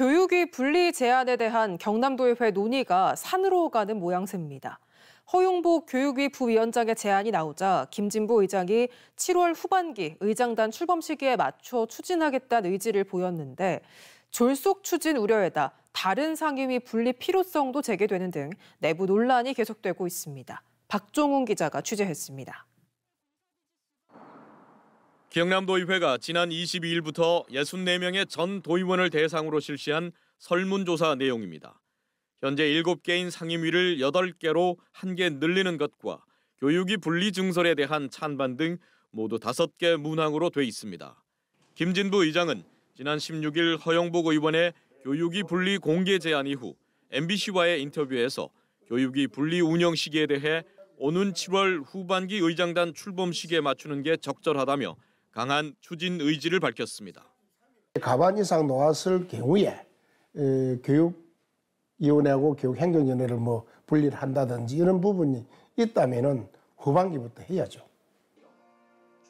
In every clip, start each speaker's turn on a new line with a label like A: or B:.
A: 교육위 분리 제한에 대한 경남도의회 논의가 산으로 가는 모양새입니다. 허용복 교육위 부위원장의 제안이 나오자 김진부 의장이 7월 후반기 의장단 출범 시기에 맞춰 추진하겠다는 의지를 보였는데 졸속 추진 우려에다 다른 상임위 분리 필요성도 제기되는 등 내부 논란이 계속되고 있습니다. 박종훈 기자가 취재했습니다.
B: 경남도의회가 지난 22일부터 64명의 전 도의원을 대상으로 실시한 설문조사 내용입니다. 현재 7개인 상임위를 8개로 1개 늘리는 것과 교육위 분리 증설에 대한 찬반 등 모두 5개 문항으로 돼 있습니다. 김진부 의장은 지난 16일 허영복 의원의 교육위 분리 공개 제안 이후 MBC와의 인터뷰에서 교육위 분리 운영 시기에 대해 오는 7월 후반기 의장단 출범 시기에 맞추는 게 적절하다며 강한 추진 의지를 밝혔습니다.
C: 과반 이상 놓았을 경우에 교육위원회하고 교육행정위원회를 분리를 한다든지 이런 부분이 있다면은 후반기부터 해야죠.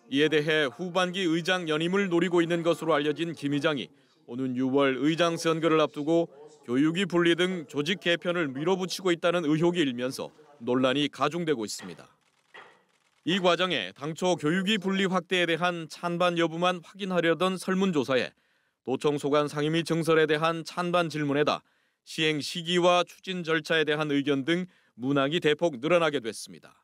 B: 이에 대해 후반기 의장 연임을 노리고 있는 것으로 알려진 김 의장이 오는 6월 의장 선거를 앞두고 교육위 분리 등 조직 개편을 밀어붙이고 있다는 의혹이 일면서 논란이 가중되고 있습니다. 이 과정에 당초 교육위 분리 확대에 대한 찬반 여부만 확인하려던 설문조사에 도청 소관 상임위 증설에 대한 찬반 질문에다 시행 시기와 추진 절차에 대한 의견 등 문항이 대폭 늘어나게 됐습니다.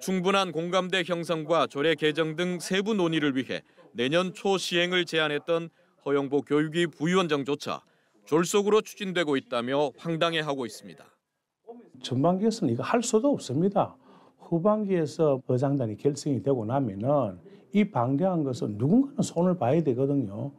B: 충분한 공감대 형성과 조례 개정 등 세부 논의를 위해 내년 초 시행을 제안했던 허영복 교육위 부위원장조차 졸속으로 추진되고 있다며 황당해하고 있습니다.
D: 전반기에서는 이거 할 수도 없습니다. 후반기에서 의장단이 결성이 되고 나면은 이 방대한 것은 누군가는 손을 봐야 되거든요.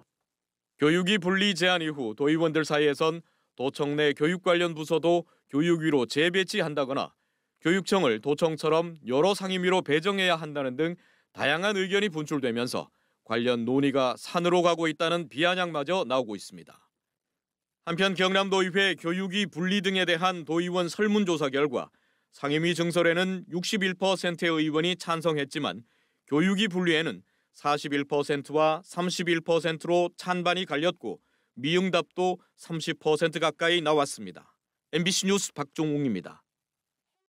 B: 교육위 분리 제안 이후 도의원들 사이에선 도청 내 교육 관련 부서도 교육위로 재배치한다거나 교육청을 도청처럼 여러 상임위로 배정해야 한다는 등 다양한 의견이 분출되면서 관련 논의가 산으로 가고 있다는 비아냥마저 나오고 있습니다. 한편 경남도의회 교육위 분리 등에 대한 도의원 설문조사 결과 상임위 증설에는 61%의 의원이 찬성했지만 교육위 분리에는 41%와 31%로 찬반이 갈렸고 미응답도 30% 가까이 나왔습니다. MBC 뉴스 박종웅입니다.